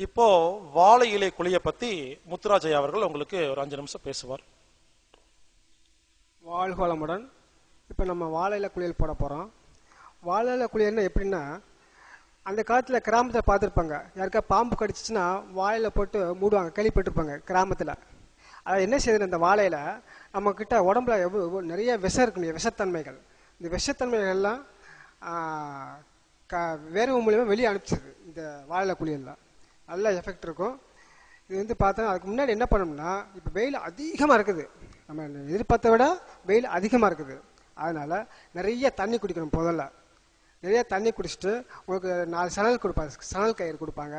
இப்போ வாழை இலை குழியை பத்தி முத்துராஜையா அவர்கள் உங்களுக்கு ஒரு 5 நிமிஷம் பேசுவார். வாழ்க வளமுடன். இப்போ நம்ம வாழை இலை குளியல் போட போகிறோம். வாழை இலை குளியல்னா எப்படின்னா, அந்த காலத்தில் கிராமத்தில் பார்த்துருப்பாங்க, யாருக்கா பாம்பு கடிச்சிச்சுன்னா வாழையில போட்டு மூடுவாங்க, கேள்விப்பட்டிருப்பாங்க கிராமத்தில். அதை என்ன செய்யுது, அந்த வாழையில நம்மக்கிட்ட உடம்புல நிறைய விஷம் இருக்கு, விஷத்தன்மைகள். இந்த விஷத்தன்மைகள் எல்லாம் வேர்வை மூலியமாக வெளியே அனுப்பிச்சிது. இந்த வாழை குளியலில் நல்ல எஃபெக்ட் இருக்கும். இது வந்து பார்த்தா அதுக்கு முன்னாடி என்ன பண்ணோம்னா, இப்போ வெயில் அதிகமாக இருக்குது, நம்ம எதிர்பார்த்த விட வெயில் அதிகமாக இருக்குது. அதனால் நிறைய தண்ணி குடிக்கணும். முதல்ல நிறைய தண்ணி குடிச்சிட்டு உங்களுக்கு 4 சணல் கொடுப்பாங்க, சணல் கயிறு கொடுப்பாங்க.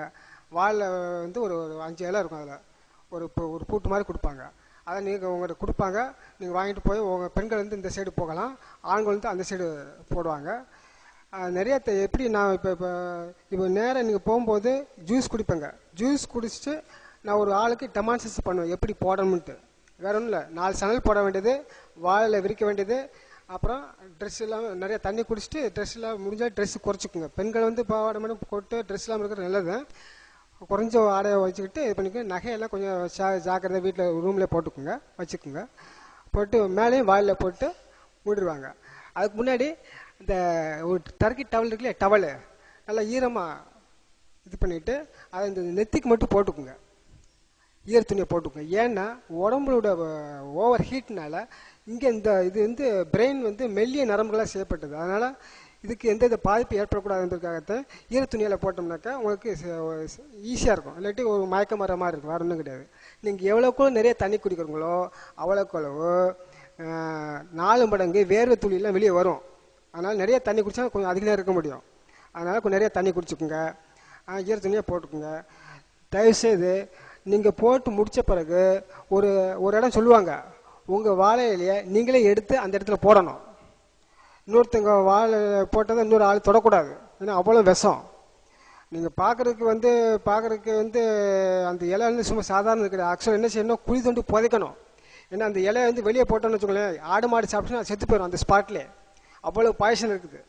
வாழில் வந்து ஒரு 5 இலை இருக்கும், அதில் ஒரு பூட்டு மாதிரி கொடுப்பாங்க. அதை நீங்கள் உங்கள்கிட்ட கொடுப்பாங்க, நீங்கள் வாங்கிட்டு போய் உங்கள் பெண்கள் வந்து இந்த சைடு போகலாம், ஆண்கள் வந்து அந்த சைடு போடுவாங்க. நிறைய எப்படி நான் இப்போ நேராக நீங்கள் போகும்போது ஜூஸ் குடிப்பேங்க. ஜூஸ் குடிச்சிட்டு நான் ஒரு ஆளுக்கு டெமான்ஸ்ட்ரேட் பண்ணுவேன் எப்படி போடணுன்ட்டு. வேற ஒன்றும் இல்லை, 4 சணல் போட வேண்டியது, வாழையில் விரிக்க வேண்டியது, அப்புறம் ட்ரெஸ் எல்லாம் நிறைய தண்ணி குடிச்சிட்டு ட்ரெஸ் எல்லாம் முடிஞ்சால் ட்ரெஸ் குறைச்சிக்குங்க. பெண்கள் வந்து பாவாடை மட்டும் போட்டு ட்ரெஸ் எல்லாம் இருக்கிறது நல்லது. குறைஞ்ச ஆடையை வச்சுக்கிட்டு இது பண்ணிக்க, நகையெல்லாம் கொஞ்சம் ஜாக்கிரதை வீட்டில் ரூம்லேயே போட்டுக்குங்க, வச்சுக்குங்க. போட்டு மேலேயும் வாயில் போட்டு மூடிடுவாங்க. அதுக்கு முன்னாடி இந்த ஒரு டர்க்கி டவல் இருக்குல்லையா, டவலு நல்லா ஈரமாக இது பண்ணிவிட்டு அதை இந்த நெத்திக்கு மட்டும் போட்டுக்குங்க, ஈர துணியை போட்டுக்குங்க. ஏன்னா உடம்புலோட ஓவர் ஹீட்னால இங்கே இது வந்து பிரெயின் வந்து மெல்லிய நரம்புகளாக செய்யப்பட்டது. அதனால் இதுக்கு எந்த பாதிப்பு ஏற்படக்கூடாதுன்றதுக்காகத்தான் ஈர துணியில் போட்டோம்னாக்கா உங்களுக்கு ஈஸியாக இருக்கும். இல்லாட்டி ஒரு மயக்கம் வர மாதிரி இருக்கும், வேறு ஒன்றும் கிடையாது. நீங்கள் எவ்வளோக்குள்ள நிறைய தண்ணி குடிக்கிறீங்களோ அவ்வளோக்களவு 4 மடங்கு வேர்வை துளியெல்லாம் வெளியே வரும். அதனால் நிறைய தண்ணி குடித்தா கொஞ்சம் அதிக நேரம் இருக்க முடியும். அதனால் கொஞ்சம் நிறைய தண்ணி குடிச்சுக்குங்க, ஈர துணியை போட்டுக்குங்க. தயவுசெய்து நீங்கள் போட்டு முடித்த பிறகு ஒரு இடம் சொல்லுவாங்க, உங்கள் வாழை இலையை நீங்களே எடுத்து அந்த இடத்துல போடணும். இன்னொருத்தங்க வாழை போட்டதை இன்னொரு ஆள் தொடக்கூடாது, ஏன்னா அவ்வளோ விஷம். நீங்கள் பார்க்குறதுக்கு வந்து அந்த இலை வந்து சும்மா சாதாரண கிடையாது. ஆக்சுவலாக என்ன செய்யணும், குழி தோண்டி புதைக்கணும். ஏன்னா அந்த இலையை வந்து வெளியே போட்டோன்னு வச்சுக்கோங்களேன், ஆடு மாடு சாப்பிட்டுன்னா செத்து போயிடும் அந்த ஸ்பாட்லேயே, அவ்வளோ பாய்சன் இருக்குது.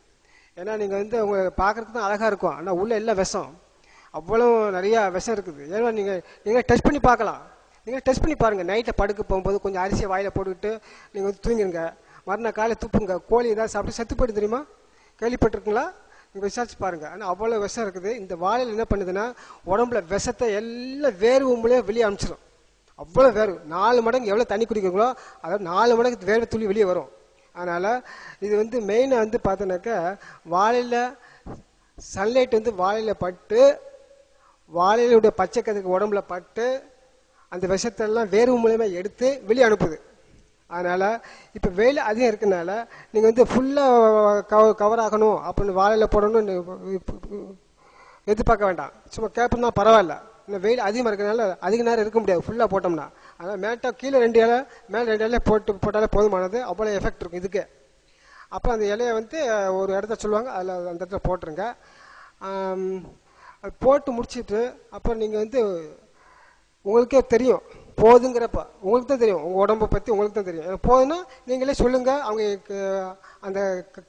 ஏன்னா நீங்கள் வந்து அவங்க பார்க்குறதுக்கு தான் அழகாக இருக்கும், ஆனால் உள்ள எல்லாம் விஷம், அவ்வளோ நிறையா விஷம் இருக்குது. ஏன்னா நீங்கள் டெஸ்ட் பண்ணி பார்க்கலாம். நீங்கள் டெஸ்ட் பண்ணி பாருங்கள். நைட்டில் படுக்க போகும்போது கொஞ்சம் அரிசியை வாயில் போட்டுக்கிட்டு நீங்கள் வந்து தூங்கிடுங்க, மறுநாள் காலையில் துப்புங்க. கோழி ஏதாவது சாப்பிட்டு செத்து போய்ட்டு தெரியுமா, கேள்விப்பட்டிருக்குங்களா? நீங்கள் விசாரிச்சு பாருங்கள். ஆனால் அவ்வளோ விஷம் இருக்குது. இந்த வாழையில் என்ன பண்ணுதுன்னா, உடம்புல விஷத்தை எல்லாம் வேர்வை மூலையே வெளியே அனுப்பிச்சிடும். அவ்வளோ வேர்வு, 4 மடங்கு எவ்வளோ தண்ணி குடிக்கிறீங்களோ அதாவது 4 மடங்கு வேர்வை துளி வெளியே வரும். அதனால் இது வந்து மெயினாக வந்து பார்த்தோன்னாக்கா, வாழையில் சன்லைட் வந்து வாழையில் பட்டு, வாழையிலுடைய பச்சை கதிருக்கு உடம்புல பட்டு அந்த விஷத்தெல்லாம் வேர்வு மூலமாக எடுத்து வெளியே அனுப்புது. அதனால் இப்போ வெயில் அதிகம் இருக்கிறதுனால நீங்கள் வந்து ஃபுல்லாக கவர் ஆகணும் அப்படின்னு வாழையில் போடணும்னு எதிர்பார்க்க வேண்டாம். சும்மா கேட்போம்னா பரவாயில்ல. இந்த வெயில் அதிகமாக இருக்கிறதுனால அதிக நேரம் இருக்க முடியாது ஃபுல்லாக போட்டோம்னா. அதனால் மேட்டாக கீழே 2 இலை மேலே 2 இலையை போட்டாலே போதுமானது, அவ்வளோ எஃபெக்ட் இருக்கும் இதுக்கு. அப்போ அந்த இலையை வந்து ஒரு இடத்த சொல்லுவாங்க, அதில் அந்த இடத்துல போட்டுருங்க. அது போட்டு முடிச்சுட்டு அப்புறம் நீங்கள் வந்து உங்களுக்கே தெரியும் போதுங்கிறப்ப, உங்களுக்கு தான் தெரியும், உங்கள் உடம்பை பற்றி உங்களுக்கு தான் தெரியும். போதுன்னா நீங்களே சொல்லுங்கள், அவங்க அந்த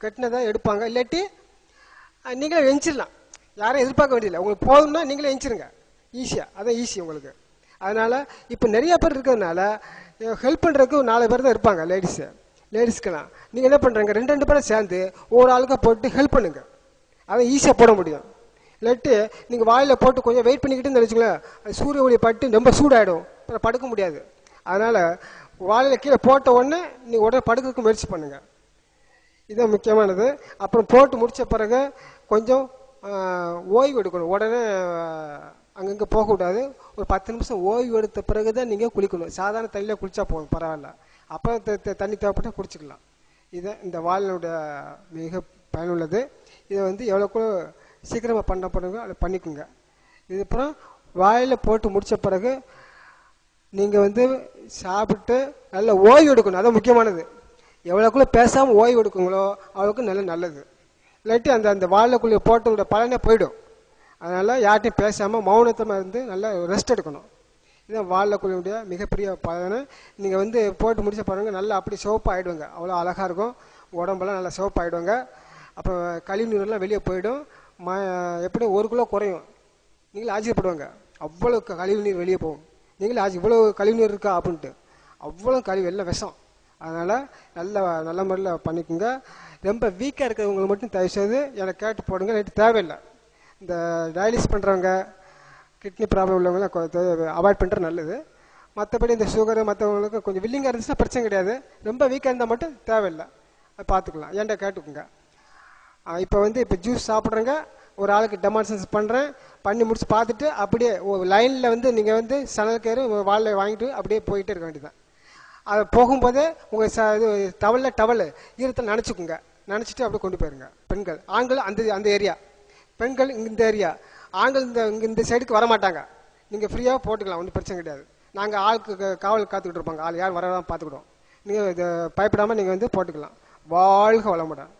கட்டினதை எடுப்பாங்க, இல்லாட்டி நீங்களே எஞ்சிடலாம், யாரும் எதிர்பார்க்க வேண்டியதில்லை. உங்களுக்கு போதும்னா நீங்களே எஞ்சிருங்க, ஈஸியாக, அதான் ஈஸி உங்களுக்கு. அதனால் இப்போ நிறையா பேர் இருக்கிறதுனால ஹெல்ப் பண்ணுறதுக்கு 4 பேர் தான் இருப்பாங்க, லேடிஸ்க்கெல்லாம். நீங்கள் என்ன பண்ணுறீங்க, 2 பேரை சேர்ந்து ஒவ்வொரு ஆளுக்காக போட்டு ஹெல்ப் பண்ணுங்கள், அதை ஈஸியாக போட முடியும். இல்லாட்டி நீங்கள் வாயில் போட்டு கொஞ்சம் வெயிட் பண்ணிக்கிட்டு நினச்சிங்களேன், அது சூரிய ஒளி பட்டு ரொம்ப சூடாகிடும், அப்புறம் படுக்க முடியாது. அதனால் வாழையில் கீழே போட்ட உடனே நீங்கள் உடனே படுக்கிறதுக்கு முயற்சி பண்ணுங்கள், இதுதான் முக்கியமானது. அப்புறம் போட்டு முடித்த பிறகு கொஞ்சம் ஓய்வு எடுக்கணும். உடனே அங்கங்கே போகக்கூடாது. ஒரு 10 நிமிஷம் ஓய்வு எடுத்த பிறகு தான் நீங்கள் குளிக்கணும். சாதாரண தண்ணியில் குளித்தா போதும், பரவாயில்ல. அப்போ தண்ணி தேவைப்பட்டால் குடிச்சிக்கலாம். இதுதான் இந்த வாழையோட மிக பயனுள்ளது. இதை வந்து எவ்வளோக்கு சீக்கிரமாக பண்ணப்படுங்க அதை பண்ணிக்கோங்க. இது அப்புறம் வாயில் போட்டு முடித்த பிறகு நீங்கள் வந்து சாப்பிட்டு நல்ல ஓய்வு எடுக்கணும், அதான் முக்கியமானது. எவ்வளோக்குள்ளே பேசாமல் ஓய்வு எடுக்குங்களோ அவ்வளோக்கு நல்லது. இல்லாட்டி அந்த வாழைக்குள்ளே போட்டோட பலனே போயிடும். அதனால் யார்ட்டையும் பேசாமல் மௌனத்தமாக இருந்து நல்லா ரெஸ்ட் எடுக்கணும். இதுதான் வாழைக்குள்ளியுடைய மிகப்பெரிய பலனை. நீங்கள் வந்து போட்டு முடிச்ச பாருங்கள், நல்லா அப்படி சிவப்பு ஆகிடுவாங்க, அவ்வளோ அழகாக இருக்கும். உடம்பெல்லாம் நல்லா சிவப்பு ஆகிடுவாங்க. அப்போ கழிவு நீரெல்லாம் வெளியே போயிடும். எப்படி 1 கிலோ குறையும், நீங்களும் ஆச்சரியப்படுவாங்க. அவ்வளோ கழிவு நீர் வெளியே போகும். நீங்களே ஆச்சு இவ்வளோ கழிவு நீர் இருக்கா அப்படின்ட்டு, அவ்வளோ கழிவு எல்லாம் விஷம். அதனால் நல்ல முறையில் பண்ணிக்கோங்க. ரொம்ப வீக்காக இருக்கிறவங்க மட்டும் தயவுசெய்து எனக்கு கேட்டு போடுங்க. நைட்டு தேவையில்லை. இந்த டயாலிசிஸ் பண்ணுறவங்க, கிட்னி ப்ராப்ளம் உள்ளவங்களாம் அவாய்ட் பண்ணுறது நல்லது. மற்றபடி இந்த சுகரு மற்றவங்களுக்கு கொஞ்சம் வில்லிங்காக இருந்துச்சுன்னா பிரச்சனை கிடையாது. ரொம்ப வீக்காக இருந்தால் மட்டும் தேவையில்லை, அது பார்த்துக்கலாம். ஏன்டா கேட்டுக்குங்க. இப்போ ஜூஸ் சாப்பிட்றேங்க, ஒரு ஆளுக்கு டெமான்ஸ்ட்ரேஷன் பண்ணுறேன், பண்ணி முடிச்சு பார்த்துட்டு அப்படியே லைனில் நீங்கள் சணல் கயிறு வாழை வாங்கிட்டு அப்படியே போயிட்டே இருக்க வேண்டியதான். அதை போகும்போதே உங்கள் டவல் ஈரத்தில் நினச்சிக்குங்க. நினச்சிட்டு அப்படியே கொண்டு போயிருங்க. பெண்கள், ஆண்கள் அந்த ஏரியா, பெண்கள் இந்த ஏரியா, ஆண்கள் இந்த சைடுக்கு வர மாட்டாங்க. நீங்கள் ஃப்ரீயாக போட்டுக்கலாம், ஒன்றும் பிரச்சனை கிடையாது. நாங்கள் ஆளுக்கு காவல் காத்துக்கிட்டு இருப்பாங்க, ஆள் யார் வரதான் பார்த்துக்கிடுவோம். நீங்கள் இதை பயப்படாமல் நீங்கள் போட்டுக்கலாம். வாழ்க வளமுடன்.